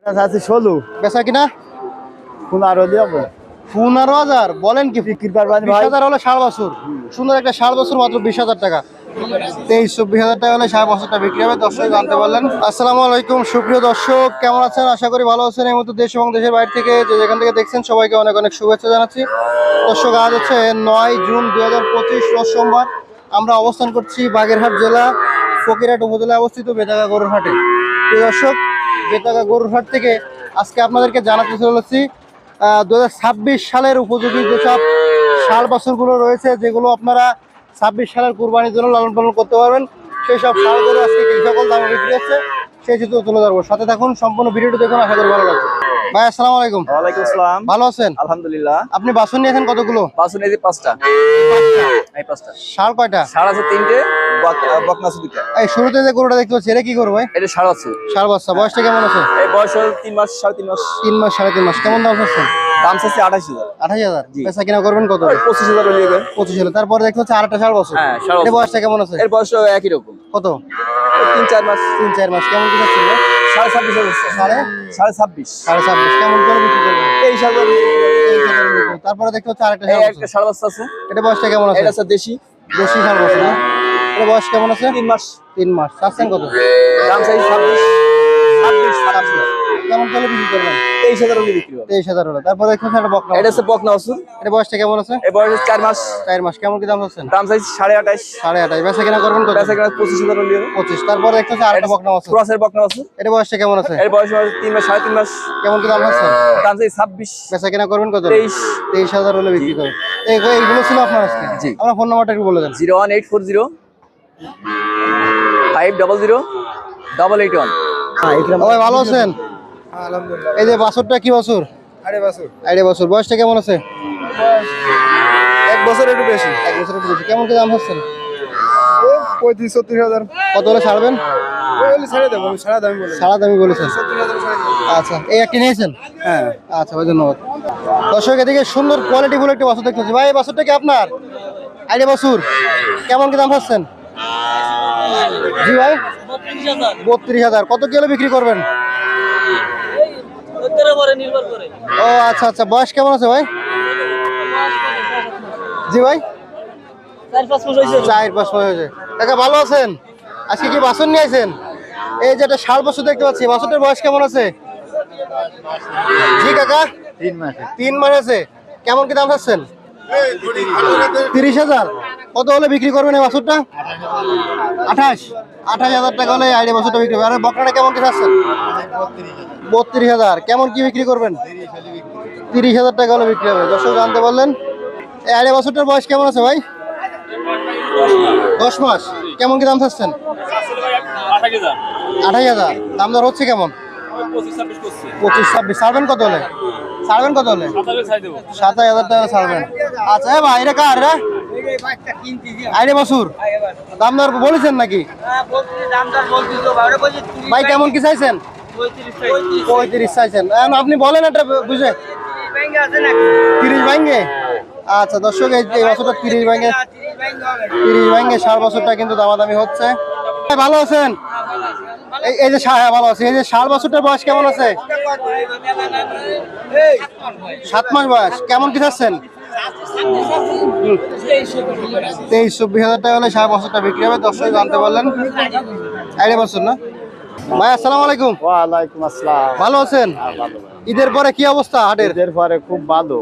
আছে 16 বেচা কিনা 15 দিব 15,000 বলেন কি? বিক্রি করবেন ভাই 20,000 হলে 7 বছর সুন্দর একটা 7 বছর মাত্র 20,000 টাকা। 23-24,000 টাকা হলে 7 বছরটা বিক্রি হবে। দর্শক জানতে পারলেন। আসসালামু আলাইকুম সুপ্রিয় দর্শক, কেমন আছেন? আশা করি ভালো আছেন। এই মুহূর্তে দেশ এবং দেশের বাইরে থেকে যে যেখান থেকে দেখছেন সবাইকে অনেক অনেক শুভেচ্ছা জানাচ্ছি। দর্শক আজ হচ্ছে 9 জুন 2025 রোজ সোমবার। আমরা অবস্থান করছি বাগেরহাট জেলা ফকিরহাট উপজেলায় অবস্থিত বেতাগা গরুর হাটে। প্রিয় দর্শক, বেতাগা গরুর হাট থেকে আজকে আপনাদেরকে জানাতে চলেছি 2026 সালের উপযোগী যেসব ষাঁড় বাছুরগুলো রয়েছে, যেগুলো আপনারা 26 সালের কুরবানির জন্য লালন পালন করতে পারবেন, সেই সব ষাঁড়গুলো আজকে কি সকল দামে বিক্রি হচ্ছে সেই চিত্র তুলে ধরবো। সাথে থাকুন, সম্পূর্ণ ভিডিওটি দেখুন, আশা করি ভালো লাগবে। ভাই আসসালামু আলাইকুম। ওয়ালাইকুম আসসালাম। ভালো আছেন? আলহামদুলিল্লাহ। আপনি বাছুর নিয়েছেন কতগুলো? বাছুর নিয়েছি 5টা। এই 5টা। ষাঁড় কয়টা? ষাঁড় আছে 3টে, বকনা আছে 2টা। এই শুরুতে যে গরুটা দেখতে পাচ্ছি, এটা কি করবো ভাই? এটা ষাঁড় আছে। ষাঁড় বাচ্চা, বয়সটা কেমন আছে? এই বয়স হল 3 মাস, 3.5 মাস। 3 মাস 3.5 মাস। কেমন দাম চাচ্ছেন? দাম চাচ্ছি 28,000। 28,000। জি। বেচা কিনা করবেন কত? 25,000 হলে নেবেন। 25 হলো। তারপরে দেখতে পাচ্ছি আরেকটা ষাঁড় বাছুর। হ্যাঁ, ষাঁড় এটা আছে। বয়সটা কেমন আছে? এর বয়স একই রকম। কত? 3-4 মাস। 3-4 মাস। কেমন কি চাচ্ছেন? 26,500 হচ্ছে। 26.5 26,500। কেমন করে বিক্রি করবেন? 23,000। তারপরে দেখতে পাচ্ছি আরেকটা এই ষাঁড় একটা বাছুর। ষাঁড় বাচ্চা আছে। এটা বয়সটা কেমন আছে? এটা আছে দেশি। দেশি ষাঁড় বাছুর না? এটা বয়স কেমন আছে? 3 মাস। 3 মাস। চাচ্ছেন কত? দাম চাই 26,000। কেমন করে বিক্রি করবেন? 23,000 হলে বিক্রি হবে। 23,000 হলো। তারপরে দেখতে পাচ্ছি একটা বকনা এটা বাছুর। হচ্ছে বকনা বাছুর। এটা বয়সটা কেমন আছে? এই বয়স 4 মাস। 4 মাস। কেমন কি দাম চাচ্ছেন? দাম চাইছি 28,500। 28.5। বেচা কিনা করবেন কত? বেচা কেনা 25,000 হলে হবে। 25। তারপরে দেখতে পাচ্ছি আরেকটা বকনা বাছুর। ক্রসের বকনা বাছুর। এটা বয়সটা কেমন আছে? এর বয়স 3 মাস, 3.5 মাস। কেমন কি দাম চাচ্ছেন? দাম চাই 26। বেচা কিনা করবেন কত? 23,000 হলে বিক্রি করবেন। এইগুলো ছিল আপনার আজকে। জি। আপনার ফোন নাম্বারটা একটু বলে দেন। 01840 500 881। ভাই ভালো আছেন? আলহামদুলিল্লাহ। এই যে বাছুরটা কি বাছুর? আরে বাছুর। আইডিয়া বাছুর। বয়সটা কেমন আছে? 1 বছর একটু বেশি। 1 বছর একটু বেশি। কেমন কি দাম হচ্ছেন? 35-36,000। কত হলে ছাড়বেন? ছেড়ে দেবো, আমি সারা দামি বলে। সারা দামি বলেছেন। 70,000 ছেড়ে দেবো। আচ্ছা, এই একটি নিয়েছেন? হ্যাঁ। আচ্ছা ভাই, ধন্যবাদ। দর্শক এদিকে সুন্দর কোয়ালিটি ফুল একটি বাছুর দেখতেছি। ভাই এই বাছুরটা কি আপনার? আইডিয়া বাছুর। কেমন কি দাম হচ্ছেন? জি ভাই, 32,000। কত কিলো বিক্রি করবেন? ও আচ্ছা আচ্ছা। বয়স কেমন আছে ভাই? জি ভাই, 4-5 মাস হয়েছে। কাকা ভালো আছেন? আজকে কি বাছুর নিয়ে আইছেন? এই যে একটা ষাঁড় বাছুর দেখতে পাচ্ছি, বাছুরটার বয়স কেমন আছে? জি কাকা, 3 মাস। 3 মাস আছে। কেমন কি দাম চাচ্ছেন? 30,000। কত হলে বিক্রি করবেন এই বাছুরটা? 28,000 টাকা হলে আইডিয়া বাছুরটা বিক্রি হবে। আর বকনাটা কেমন কি চাচ্ছেন? 32,000। কেমন কি বিক্রি করবেন? 30,000 টাকা হলে বিক্রি হবে। দর্শক জানতে পারলেন। এই আইডিয়া বাছুরটার বয়স কেমন আছে ভাই? 10 মাস। কেমন কি দাম চাচ্ছেন? 28,000। দাম দর হচ্ছে কেমন? 25-26। ছাড়বেন কত হলে? 27,000 টাকা ছাড়বেন। আচ্ছা এ ভাই, এটা কার রে? আইরে বাছুর। দাম দর বলেছেন নাকি ভাই? কেমন কি চাইছেন? 35 চাইছেন। এখন আপনি বলেন এটা বুঝে। 30 ভাঙ্গে। আচ্ছা দর্শক, এই বছরটা 30 ভাঙ্গে, 30 ভাঙ্গে 7 বছরটা কিন্তু দামাদামি হচ্ছে। ভালো আছেন? এই যে ভালো আছে। এই যে 7 বছরটার বয়স কেমন আছে? 7 মাস বয়স। কেমন কি চাচ্ছেন? 23-24,000 টাকা হলে 7 বছরটা বিক্রি হবে। দর্শক জানতে পারলেন। আইডিয়া বছর না ভাই? আসসালামু আলাইকুম। ওয়ালাইকুম আসসালাম। ভালো আছেন? ঈদের পরে কি অবস্থা হাটের? এর পরে খুব ভালো।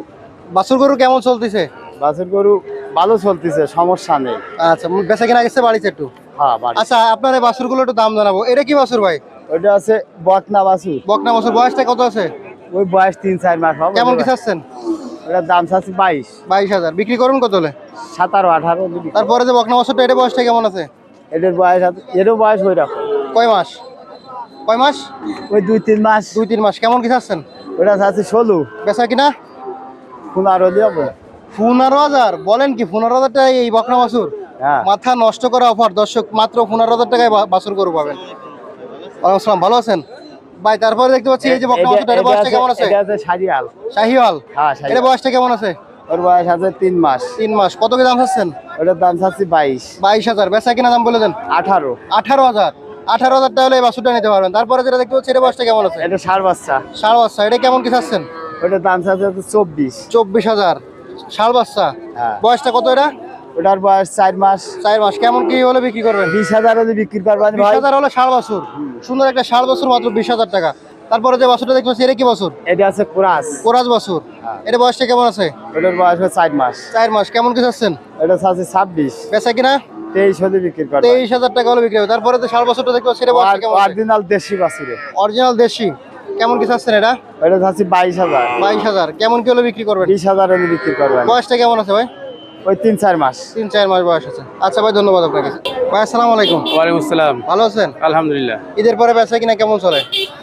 বাছুর গরু কেমন চলতেছে? বাছুর গরু ভালো চলতেছে, সমস্যা নেই। আচ্ছা, বেচা কিনা গেছে বাড়িতে একটু? হ্যাঁ বাড়ি। আচ্ছা, আপনার এই বাছুরগুলো একটু দাম জানাবো। এটা কি বাছুর ভাই? ওইটা আছে বকনা বাছুর। বকনা বাছুর। বয়সটা কত আছে? ওই বয়স 3-4 মাস হবে। কেমন কি চাচ্ছেন? ওটার দাম চাচ্ছি 22,000। বিক্রি করুন কত হলে? 17-18। তারপরে যে বকনা বাছুরটা, এটা বয়সটা কেমন আছে? এটার বয়স আছে, এরও বয়স ওই রকম। কয় মাস? ওই 2-3 মাস। 2-3 মাস। কেমন কি চাচ্ছেন? ওটা চাচ্ছি 16। বেচা কিনা 15 দিব। 15,000। বলেন কি? 15,000 টাকায় এই বকনা বাছুর? হ্যাঁ। মাথা নষ্ট করা অফার দর্শক। মাত্র 15,000 টাকায় বাছুর গরু পাবেন। ওয়ালাইকুম আসসালাম। ভালো আছেন ভাই? তারপরে দেখতে পাচ্ছি এই যে বকনা বাছুরটা, এর বয়সটা কেমন আছে? এটা আছে শাহিয়াল। শাহিওয়াল। হ্যাঁ, এর বয়সটা কেমন আছে? ওর বয়স আছে 3 মাস। 3 মাস। কত কি দাম চাচ্ছেন? ওটার দাম চাচ্ছি 22। 22,000। বেচা কিনা দাম বলে দেন। 18। 18,000। 18,000 টাকা হলে এই বাছুরটা নিতে পারবেন। তারপরে যেটা দেখতে পাচ্ছি এটা বয়সটা কেমন আছে? এটা ষাঁড় বাচ্চা। ষাঁড় বাচ্চা, এটা কেমন কি চাচ্ছেন? ওটার দাম চাচ্ছে 24। 24,000 ষাঁড় বাচ্চা। হ্যাঁ। বয়সটা কত এটা? ওটার বয়স 4 মাস। 4 মাস। কেমন কি হলে বিক্রি করবেন? 20,000 হলে বিক্রি করবেন ভাই। 20,000 হলে ষাঁড় বাছুর। সুন্দর একটা ষাঁড় বাছুর, মাত্র 20,000 টাকা। তারপরে যে বাছুরটা দেখতে পাচ্ছি এটা কি বাছুর? এটা আছে কোরাস। কোরাজ বাছুর। হ্যাঁ। এটা বয়সটা কেমন আছে? ওটার বয়স 4 মাস। 4 মাস। কেমন কি চাচ্ছেন? এটা চাচ্ছে 26। বেচা কিনা? 23 হলে বিক্রি করবেন। 23,000 টাকা হলে বিক্রি হবে। তারপরে যে ষাঁড় বাছুরটা দেখতে পাচ্ছি এটা বয়সটা কেমন আছে? অরিজিনাল দেশি বাছুরে। অরিজিনাল দেশি। কেমন কি চাচ্ছেন এটা? এটা চাচ্ছে 22,000। 22,000। কেমন কি হলে বিক্রি করবেন? 20,000 হলে বিক্রি করবেন। বয়সটা কেমন আছে ভাই? ওই 3-4 মাস। 3-4 মাস বয়স আছে। আচ্ছা ভাই, ধন্যবাদ আপনাকে। ভাই আসসালামু আলাইকুম। ওয়ালাইকুম আসসালাম। ভালো আছেন? আলহামদুলিল্লাহ। ঈদের পরে বেচা কিনা কেমন চলে?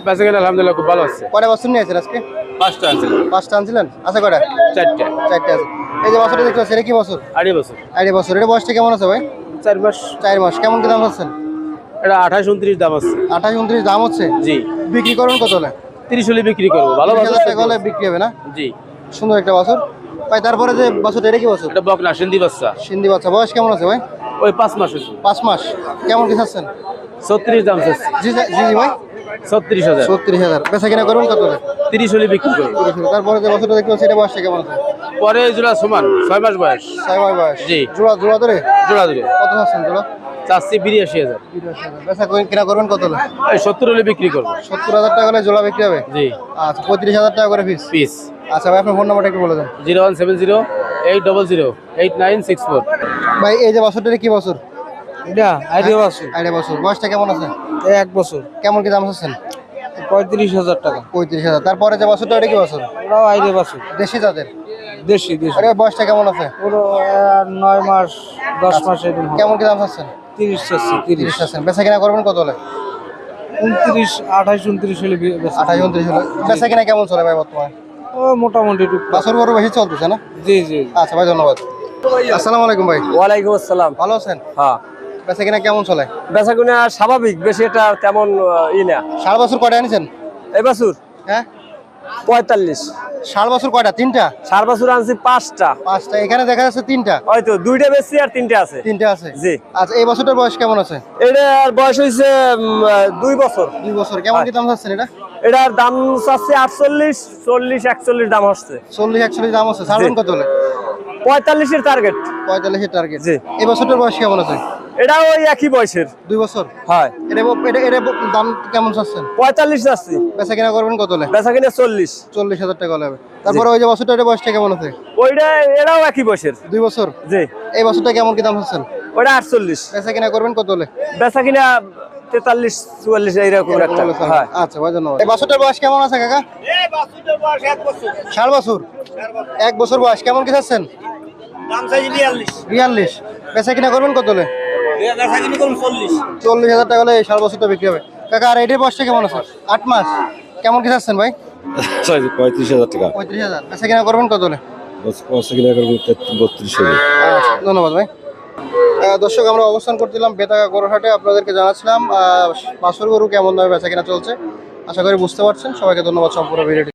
বেঁচে গেলে আলহামদুলিল্লাহ খুব ভালো আছে। কয়টা বাছুর নিয়েছেন আজকে? 5টা আছে। 5টা আনছিলেন? আছে কয়টা? 4টা। 4টা আছে। এই যে বাছুরটা দেখতে পাচ্ছি এটা কি বাছুর? 2.5 বছর। আইডি বাছুর। এটা বয়সটা কেমন আছে ভাই? 4 মাস। 4 মাস। কেমন কি দাম পাচ্ছেন? এটা 28-29 দাম আছে। 28-29 দাম হচ্ছে। জি। বিক্রি করুন কত হলে? 30 হলে বিক্রি করবো। ভালো 30,000 টাকা হলে বিক্রি হবে না? জি। সুন্দর একটা বাছুর ভাই। তারপরে যে বাছুরটা এটা কি বাছুর? এটা বকনা সিন্ধি বাচ্চা। সিন্ধি বাচ্চা। বয়স কেমন আছে ভাই? ওই 5 মাস হয়েছে। 5 মাস। কেমন কি চাচ্ছেন? 36 দাম আছে। জি জি জি ভাই। 36,000। 36,000। বেচা কিনা করুন কত হলে? 30 হলে বিক্রি করবো। তারপরে যে বাছুরটা দেখতে পাচ্ছি এটা বয়সটা কেমন আছে? পরে জোড়া সমান 6 মাস বয়স। 6 মাস বয়স। জি। জোড়া জোড়া ধরে জোড়া ধরে কত চাচ্ছেন জোড়া? চাচ্ছি 82,000। বেচা কিনা করবেন কত হলে? এই 70 হলে বিক্রি করবো। 70,000 টাকা হলে জোড়া বিক্রি হবে? জি। আচ্ছা, 35,000 টাকা করে পিস। পিস। আচ্ছা ভাই, আপনার ফোন নাম্বারটা একটু বলে দেন। 01708008964। ভাই এই যে বাছুরটা কি বাছুর? এটা আইডিয়া বাছুর। আইডিয়া বাছুর। বয়সটা কেমন আছে? 1 বছর। কেমন কি দাম চাচ্ছেন? 35,000 টাকা। 35,000। তারপরে যে বাছুরটা এটা কি বাছুর? ওরাও আইডিয়া বাছুর। দেশি জাতের। দেশি দেশি। আরে বয়সটা কেমন আছে? পুরো 9 মাস 10 মাস এরকম হবে। কেমন কি দাম চাচ্ছেন? 30 চাচ্ছি 30 30। চাচ্ছেন। বেচা কিনা করবেন কত হলে? 29 28 29 হলে বেচা। 28-29 হলে। বেচা কিনা কেমন চলে ভাই বর্তমানে? ও মোটামুটি একটু। বাছুর বড় বেশি চলতেছে না? জি জি। আচ্ছা ভাই, ধন্যবাদ। আসসালামু আলাইকুম ভাই। ওয়ালাইকুম আসসালাম। ভালো আছেন? হ্যাঁ, বেচা কিনা কেমন চলে? বেচাকেনা স্বাভাবিক, বেশি এটা তেমন না। ষাড় বাছুর কয়টা আনিছেন? এই বাছুর হ্যাঁ, 45। ষাড় বাছুর কয়টা? 3টা? 4 বাছুর আনছি 5টা। 5টা। এখানে দেখা যাচ্ছে 3টা। হয়তো 2টা বেশি আর 3টে আছে। 3টা আছে। জি। আচ্ছা, এই বছরটার বয়স কেমন আছে? এটার বয়স হয়েছে 2 বছর। 2 বছর। কেমন কি দাম চাচ্ছেন এটা? এটার দাম চাচ্ছে 48, 40, 41 দাম হচ্ছে। 40-41 দাম আছে। ছাড়বেন কত হলে? 45 এর টার্গেট। 45 এর টার্গেট। জি। এই বছরটার বয়স কেমন আছে? এটা ওই একই বয়সের। 2 বছর। হয়। এটা দাম কেমন চাচ্ছেন? 45 যাচ্ছি। বেচা কিনা করবেন কত হলে? বেচা কিনা 40। 40,000 টাকা হলে হবে। তারপরে ওই যে বছরটা, এটা বয়সটা কেমন আছে? ওইটা এটাও একই বয়সের। 2 বছর। জি। এই বছরটা কেমন কি দাম চাচ্ছেন? ওটা 48। বেচা কিনা করবেন কত হলে? বেচা কিনা 43, 44 এইরকম একটা। হয়। আচ্ছা ভাই, ধন্যবাদ। এই বছরটার বয়স কেমন আছে কাকা? ষাড় বছর। 1 বছর বয়স। কেমন কি চাচ্ছেন? 42। বেচা কিনা করবেন কত হলে? 40,000 টাকা হলে এই ষাড় বছরটা বিক্রি হবে। কাকা আর এটার বয়সটা কেমন আছে? 8 মাস। কেমন কি চাচ্ছেন ভাই? 35,000 টাকা। 35,000। বেচা কিনা করবেন কত হলে? কিনা করবো 32,000। আচ্ছা, ধন্যবাদ ভাই। দর্শক, আমরা অবস্থান করছিলাম বেতাগা গরুর হাটে। আপনাদেরকে জানাচ্ছিলাম বাছুর গরু কেমন দামে বেচা কিনা চলছে। আশা করি বুঝতে পারছেন। সবাইকে ধন্যবাদ সম্পূর্ণ ভিডিওটি